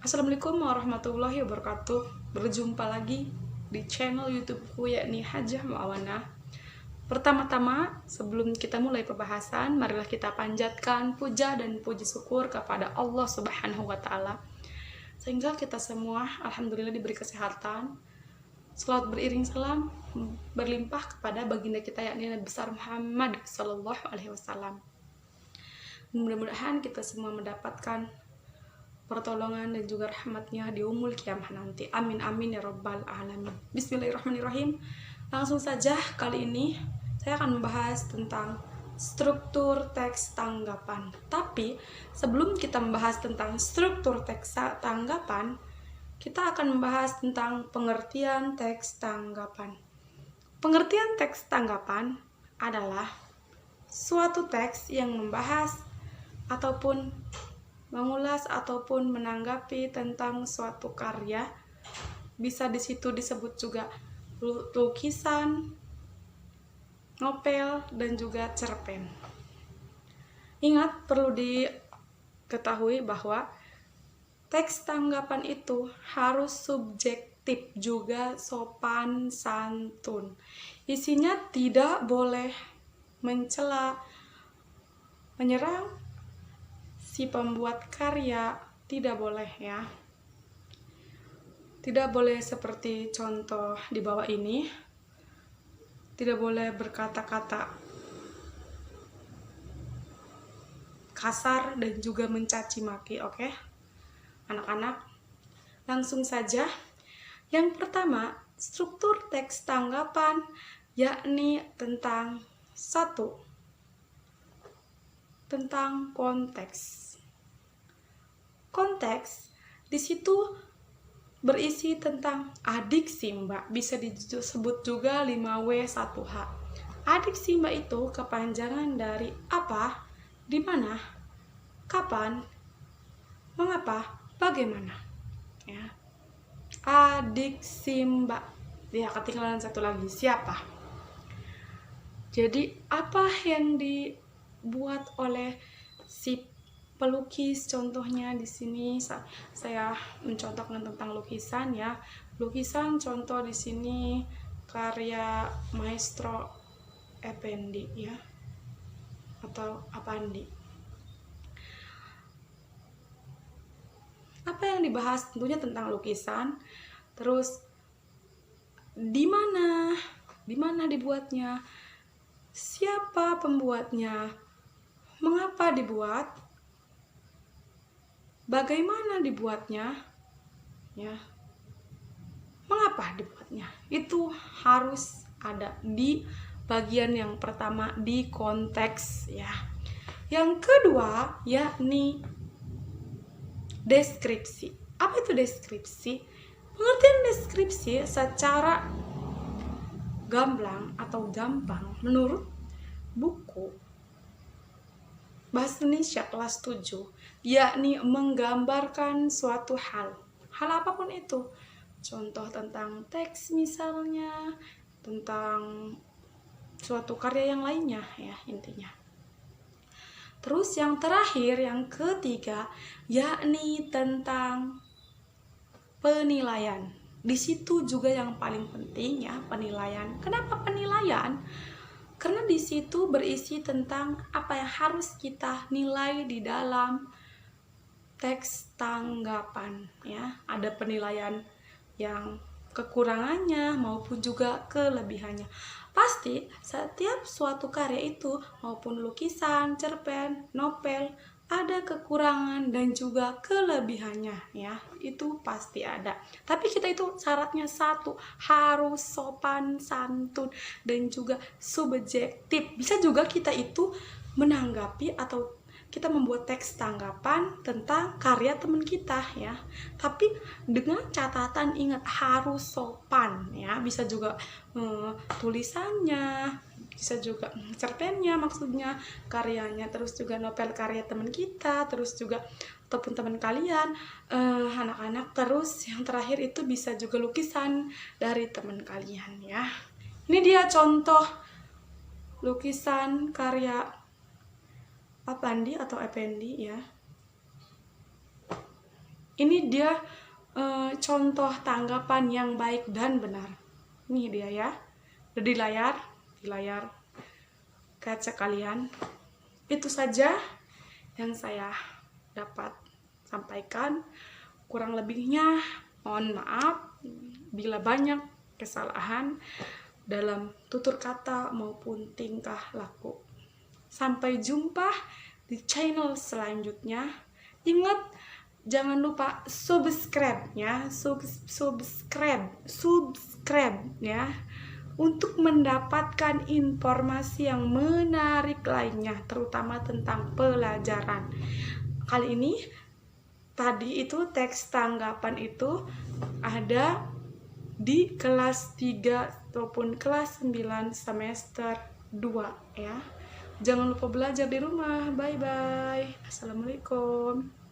Assalamualaikum warahmatullahi wabarakatuh. Berjumpa lagi di channel YouTubeku yakni Hajah Muawanah. Pertama-tama, sebelum kita mulai pembahasan, marilah kita panjatkan puja dan puji syukur kepada Allah Subhanahu wa taala. Sehingga kita semua alhamdulillah diberi kesehatan. Salawat beriring salam berlimpah kepada baginda kita yakni Nabi besar Muhammad sallallahu alaihi wasallam. Mudah-mudahan kita semua mendapatkan pertolongan dan juga rahmatnya di umul kiamah nanti. Amin amin ya robbal alamin. Bismillahirrahmanirrahim. Langsung saja kali ini saya akan membahas tentang struktur teks tanggapan. Tapi sebelum kita membahas tentang struktur teks tanggapan, kita akan membahas tentang pengertian teks tanggapan. Pengertian teks tanggapan adalah suatu teks yang membahas ataupun mengulas ataupun menanggapi tentang suatu karya. Bisa di situ disebut juga lukisan, novel, dan juga cerpen. Ingat, perlu diketahui bahwa teks tanggapan itu harus subjektif juga sopan santun. Isinya tidak boleh mencela, menyerang si pembuat karya, tidak boleh ya. Tidak boleh seperti contoh di bawah ini. Tidak boleh berkata-kata kasar dan juga mencaci maki, oke? Anak-anak, langsung saja. Yang pertama, struktur teks tanggapan yakni tentang tentang konteks. Konteks di situ berisi tentang adiksi, Mbak. Bisa disebut juga 5W1H. Adiksi, Mbak, itu kepanjangan dari apa, di mana, kapan, mengapa, bagaimana. Ya. Adiksi, Mbak. Ya, ketinggalan satu lagi, siapa. Jadi apa yang dibuat oleh si pelukis, contohnya di sini saya mencontohkan tentang lukisan ya. Lukisan contoh di sini karya Maestro Effendi ya, atau Apandi. Apa yang dibahas tentunya tentang lukisan. Terus di mana dibuatnya, siapa pembuatnya, mengapa dibuat, bagaimana dibuatnya, ya, mengapa dibuatnya. Itu harus ada di bagian yang pertama, di konteks ya. Yang kedua yakni deskripsi. Apa itu deskripsi? Pengertian deskripsi secara gamblang atau gampang menurut buku Bahasa Indonesia kelas 7, yakni menggambarkan suatu hal apapun itu. Contoh tentang teks misalnya, tentang suatu karya yang lainnya ya intinya. Terus yang terakhir, yang ketiga, yakni tentang penilaian. Di situ juga yang paling penting ya, penilaian. Kenapa penilaian? Karena di situ berisi tentang apa yang harus kita nilai di dalam teks tanggapan ya. Ada penilaian yang kekurangannya maupun juga kelebihannya. Pasti setiap suatu karya itu maupun lukisan, cerpen, novel ada kekurangan dan juga kelebihannya ya, itu pasti ada. Tapi kita itu syaratnya satu, harus sopan santun dan juga subjektif. Bisa juga kita itu menanggapi atau kita membuat teks tanggapan tentang karya teman kita ya, tapi dengan catatan ingat harus sopan ya. Bisa juga tulisannya, bisa juga cerpennya, maksudnya karyanya, terus juga novel karya teman kita, terus juga ataupun teman kalian, anak-anak. Terus yang terakhir itu bisa juga lukisan dari teman kalian ya. Ini dia contoh lukisan karya Apandi atau Effendi ya. Ini dia contoh tanggapan yang baik dan benar. Ini dia ya, ada di layar kaca kalian. Itu saja yang saya dapat sampaikan. Kurang lebihnya mohon maaf bila banyak kesalahan dalam tutur kata maupun tingkah laku. Sampai jumpa di channel selanjutnya. Ingat, jangan lupa subscribe-nya, subscribe ya, untuk mendapatkan informasi yang menarik lainnya, terutama tentang pelajaran. Kali ini tadi itu teks tanggapan itu ada di kelas 3 ataupun kelas 9 semester 2 ya. Jangan lupa belajar di rumah. Bye bye. Assalamualaikum.